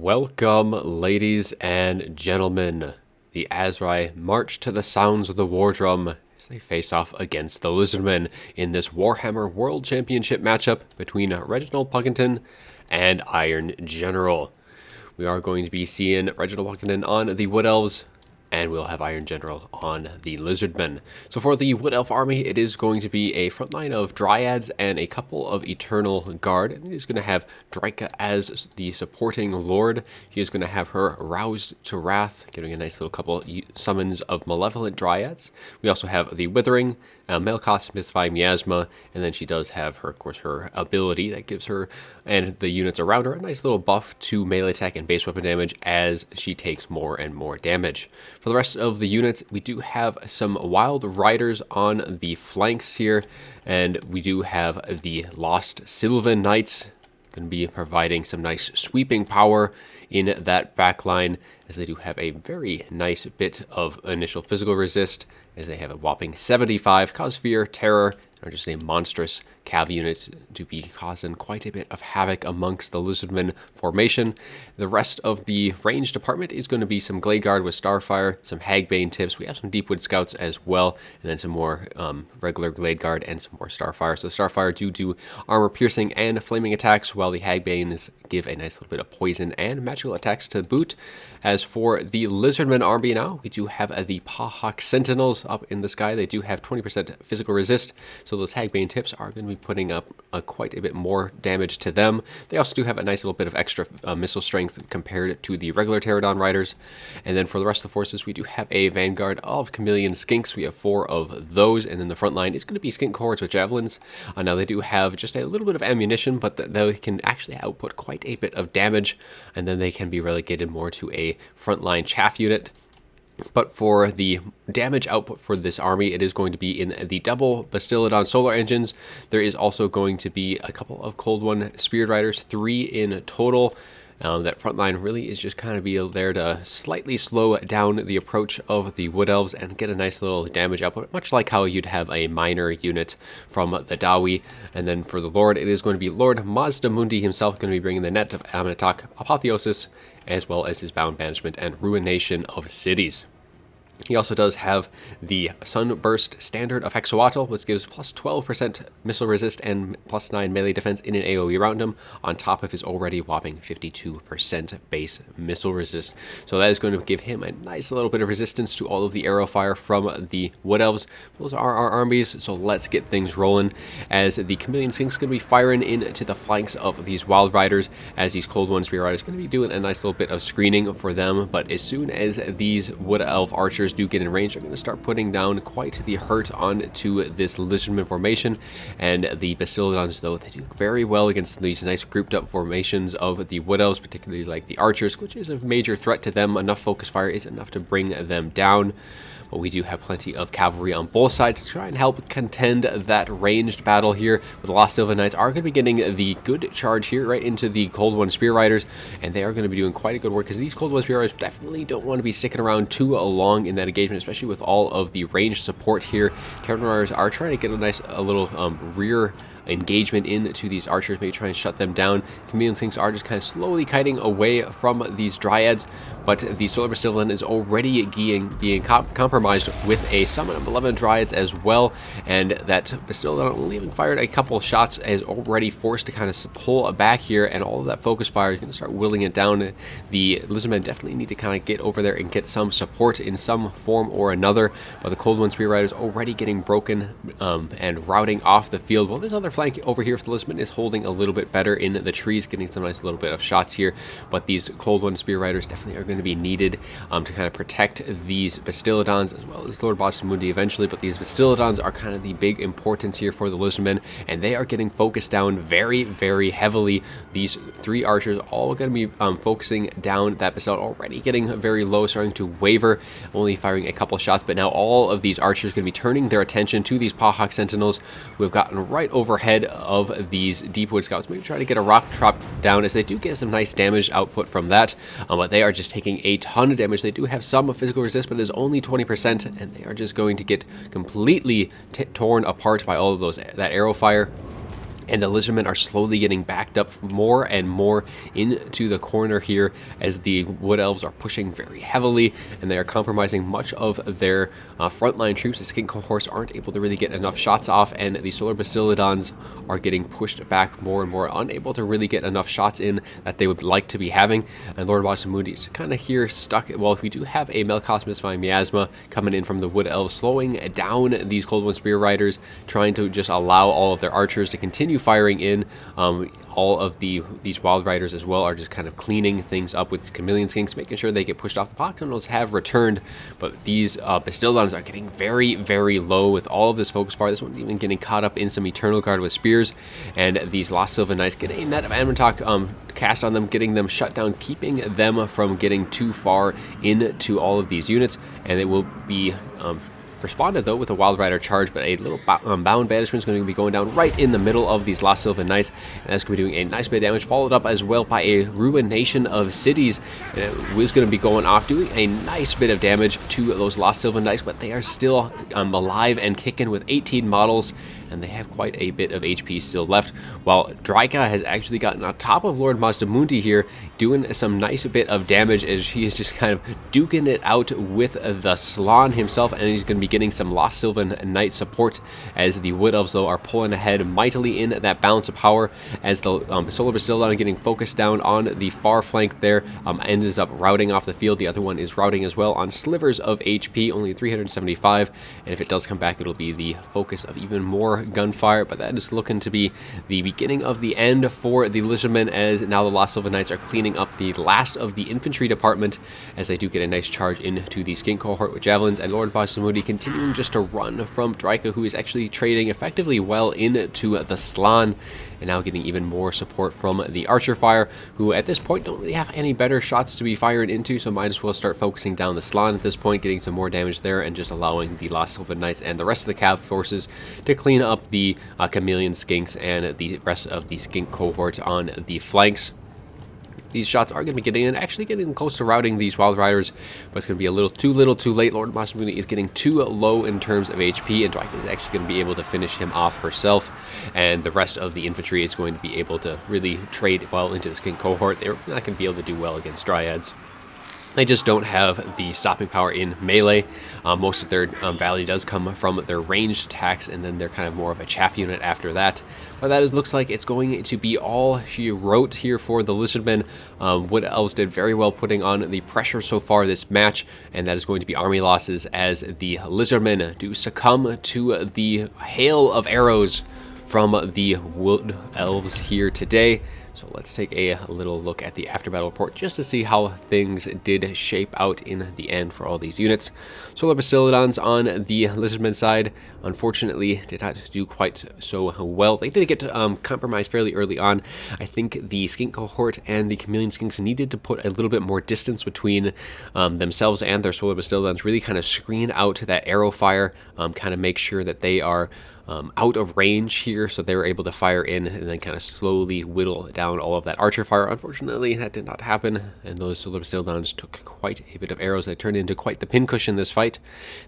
Welcome, ladies and gentlemen. The Azrai march to the sounds of the war drum as they face off against the Lizardmen in this Warhammer World Championship matchup between Reginald Pugginton and Irongeneral. We are going to be seeing Reginald Pugginton on the Wood Elves, and we'll have Irongeneral on the Lizardmen. So for the Wood Elf army, it is going to be a front line of Dryads and a couple of Eternal Guard. And he's going to have Draika as the supporting Lord. He is going to have her Roused to Wrath, giving a nice little couple summons of Malevolent Dryads. We also have the Withering, Melkoth Smithify Miasma, and then she does have her, of course, her ability that gives her and the units around her a nice little buff to melee attack and base weapon damage as she takes more and more damage. For the rest of the units, we do have some Wild Riders on the flanks here, and we do have the Lost Sylvan Knights going to be providing some nice sweeping power in that back line, as they do have a very nice bit of initial physical resist, as they have a whopping 75 cause fear, terror, or just a monstrous cav unit to be causing quite a bit of havoc amongst the Lizardmen formation. The rest of the range department is going to be some Glade Guard with Starfire, some Hagbane tips. We have some Deepwood Scouts as well, and then some more regular Glade Guard and some more Starfire. So Starfire do armor piercing and flaming attacks, while the Hagbanes give a nice little bit of poison and magical attacks to boot. As for the Lizardmen army now, we do have the Pahawk Sentinels up in the sky. They do have 20% physical resist, so those Hagbane tips are going to be putting up quite a bit more damage to them. They also do have a nice little bit of extra missile strength compared to the regular Pterodon Riders. And then for the rest of the forces, we do have a Vanguard of Chameleon Skinks. We have 4 of those, and then the front line is going to be Skink Cohorts with Javelins. Now they do have just a little bit of ammunition, but they can actually output quite a bit of damage, and then they can be relegated more to a frontline chaff unit. But for the damage output for this army, it is going to be in the double Bastillodon solar engines. There is also going to be a couple of Cold One Spirit Riders, 3 in total. That front line really is just kind of be there to slightly slow down the approach of the Wood Elves and get a nice little damage output, much like how you'd have a minor unit from the Dawi. And then for the Lord, it is going to be Lord Mazdamundi himself, going to be bringing the Net of Amanatok Apotheosis, as well as his Bound Banishment and Ruination of Cities. He also does have the Sunburst Standard of Hexawatl, which gives plus 12% missile resist and plus 9 melee defense in an AoE around him, on top of his already whopping 52% base missile resist. So that is going to give him a nice little bit of resistance to all of the arrow fire from the Wood Elves. Those are our armies, so let's get things rolling, as the Chameleon Skinks is going to be firing into the flanks of these Wild Riders, as these Cold One Spirit Riders are going to be doing a nice little bit of screening for them. But as soon as these Wood Elf archers do get in range, they're going to start putting down quite the hurt onto this Lizardman formation. And the Bastillodons, though, they do very well against these nice grouped up formations of the Wood Elves, particularly like the archers, which is a major threat to them. Enough focus fire is enough to bring them down. But we do have plenty of cavalry on both sides to try and help contend that ranged battle here. But the Lost Sylvan Knights are going to be getting the good charge here right into the Cold One Spear Riders, and they are going to be doing quite a good work, because these Cold One Spear Riders definitely don't want to be sticking around too long in that engagement, especially with all of the ranged support here. Pterodon Riders are trying to get a little rear engagement into these archers, maybe try and shut them down. Chameleon Skinks are just kind of slowly kiting away from these Dryads, but the Solar Bastillodon is already being compromised with a summon of 11 Dryads as well, and that Bastillodon, only having fired a couple shots, is already forced to kind of pull back here, and all of that focus fire is going to start whittling it down. The Lizardmen definitely need to kind of get over there and get some support in some form or another, but the Cold One Spear Riders already getting broken and routing off the field, while this other flank over here for the Lizardmen is holding a little bit better in the trees, getting some nice little bit of shots here. But these Cold One Spear Riders definitely are going to be needed to kind of protect these Bastillodons, as well as Lord Mazdamundi eventually. But these Bastillodons are kind of the big importance here for the Lizardmen, and they are getting focused down very, very heavily. These 3 archers all going to be focusing down that Bastillodon, already getting very low, starting to waver, only firing a couple shots. But now all of these archers are going to be turning their attention to these Pahawk Sentinels, who have gotten right overhead of these Deepwood Scouts. Maybe try to get a rock drop down, as they do get some nice damage output from that, but they are just taking a ton of damage. They do have some physical resist, but it is only 20%, and they are just going to get completely torn apart by all of that arrow fire. And the Lizardmen are slowly getting backed up more and more into the corner here as the Wood Elves are pushing very heavily, and they are compromising much of their frontline troops. The Skink Cohorts aren't able to really get enough shots off, and the Solar Bastiladons are getting pushed back more and more, unable to really get enough shots in that they would like to be having. And Lord Wasamundi is kind of here stuck. Well, we do have a Melkos Misfine Miasma coming in from the Wood Elves, slowing down these Cold One Spear Riders, trying to just allow all of their archers to continue firing in. All of these Wild Riders as well are just kind of cleaning things up with Chameleon Skinks, making sure they get pushed off. The Poxonals have returned, but these Bastiladons are getting very, very low with all of this focus fire. This one's even getting caught up in some Eternal Guard with spears, and these Lost Sylvan Knights get a net of Ammontok cast on them, getting them shut down, keeping them from getting too far into all of these units, and it will be responded though with a Wild Rider charge, but a little bound banishment is going to be going down right in the middle of these Lost Sylvan Knights, and that's going to be doing a nice bit of damage, followed up as well by a Ruination of Cities. And it was going to be going off, doing a nice bit of damage to those Lost Sylvan Knights, but they are still alive and kicking with 18 models, and they have quite a bit of HP still left, while Draika has actually gotten on top of Lord Mazdamundi here, doing some nice bit of damage as he is just kind of duking it out with the Slann himself, and he's going to be getting some Lost Sylvan Knight support as the Wood Elves though are pulling ahead mightily in that balance of power, as the Solar Bastiladon getting focused down on the far flank there ends up routing off the field. The other one is routing as well on slivers of HP, only 375, and if it does come back, it'll be the focus of even more gunfire, but that is looking to be the beginning of the end for the Lizardmen, as now the Lost Sylvan Knights are cleaning up the last of the infantry department, as they do get a nice charge into the Skink Cohort with javelins, and Lord Basamudi continuing just to run from Draika, who is actually trading effectively well into the Slann, and now getting even more support from the Archer Fire, who at this point don't really have any better shots to be fired into, so might as well start focusing down the Slann at this point, getting some more damage there, and just allowing the Lost Sylvan Knights and the rest of the Cav forces to clean up the Chameleon Skinks and the rest of the Skink Cohort on the flanks. These shots are going to be getting in, actually getting close to routing these Wild Riders, but it's going to be a little too late. Lord Masamuni is getting too low in terms of HP, and Draika is actually going to be able to finish him off herself, and the rest of the infantry is going to be able to really trade well into the Skink Cohort. They're not going to be able to do well against Dryads. They just don't have the stopping power in melee. Most of their value does come from their ranged attacks, and then they're kind of more of a chaff unit after that. But that looks like it's going to be all she wrote here for the Lizardmen. Wood Elves did very well putting on the pressure so far this match, and that is going to be army losses as the Lizardmen do succumb to the hail of arrows from the Wood Elves here today. So let's take a little look at the after battle report just to see how things did shape out in the end for all these units. Solar Bastiladons on the Lizardmen side, unfortunately, did not do quite so well. They did get compromised fairly early on. I think the Skink Cohort and the Chameleon Skinks needed to put a little bit more distance between themselves and their Solar Bastiladons, really kind of screen out that arrow fire, kind of make sure that they are out of range here, so they were able to fire in and then kind of slowly whittle down all of that archer fire. Unfortunately, that did not happen, and those Solar Bastiladons took quite a bit of arrows. They turned into quite the pincushion this fight.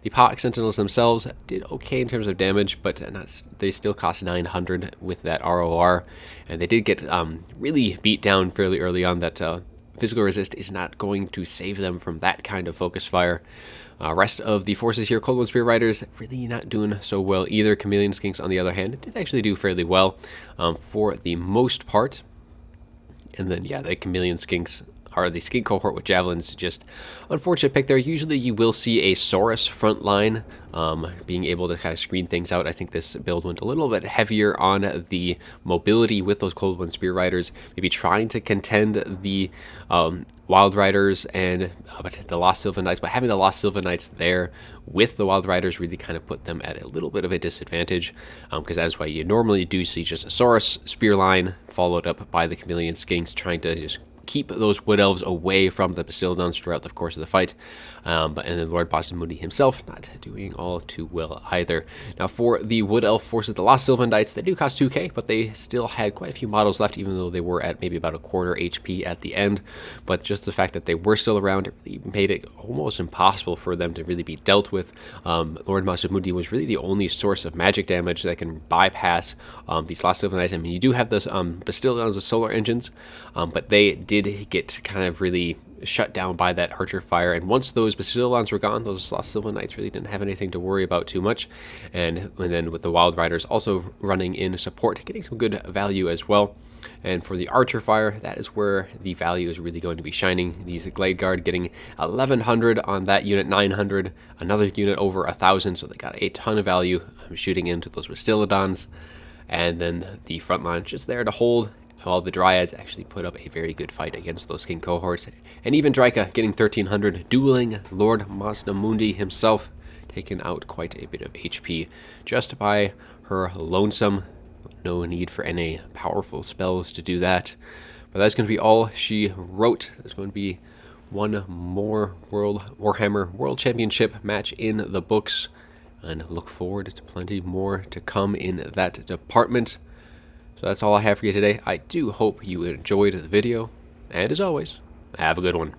The Pox Sentinels themselves did okay in terms of damage, but they still cost 900 with that ROR, and they did get really beat down fairly early on. That physical resist is not going to save them from that kind of focus fire. Rest of the forces here, Cold One Spear Riders, really not doing so well either. Chameleon Skinks, on the other hand, did actually do fairly well for the most part. And then, yeah, the Chameleon Skinks are the Skink Cohort with javelins. Just unfortunate pick there. Usually you will see a Saurus front line being able to kind of screen things out. I think this build went a little bit heavier on the mobility with those Cold One Spear Riders, maybe trying to contend the Wild Riders and the Lost Sylvan Knights, but having the Lost Sylvan Knights there with the Wild Riders really kind of put them at a little bit of a disadvantage, because that's why you normally do see just a Saurus spear line followed up by the Chameleon Skinks trying to just keep those Wood Elves away from the Bastildons throughout the course of the fight. And then Lord Masamudi himself not doing all too well either. Now for the Wood Elf forces, the Lost Sylvandites, they do cost 2k, but they still had quite a few models left, even though they were at maybe about a quarter HP at the end. But just the fact that they were still around, it really made it almost impossible for them to really be dealt with. Lord Masamudi was really the only source of magic damage that can bypass these Lost Sylvandites. I mean, you do have those Bastildons with solar engines, but they did get kind of really shut down by that archer fire, and once those Bastildons were gone, those Lost Sylvan really didn't have anything to worry about too much. And then with the Wild Riders also running in support, getting some good value as well. And for the archer fire, that is where the value is really going to be shining. These Glade Guard getting 1100 on that unit, 900, another unit over 1000, so they got a ton of value shooting into those Bastildons. And then the front line just there to hold, while the Dryads actually put up a very good fight against those King cohorts. And even Draika getting 1300, dueling Lord Masamudi himself, taking out quite a bit of HP just by her lonesome. No need for any powerful spells to do that. But that's going to be all she wrote. There's going to be one more Warhammer World Championship match in the books, and look forward to plenty more to come in that department. So that's all I have for you today. I do hope you enjoyed the video, and as always, have a good one.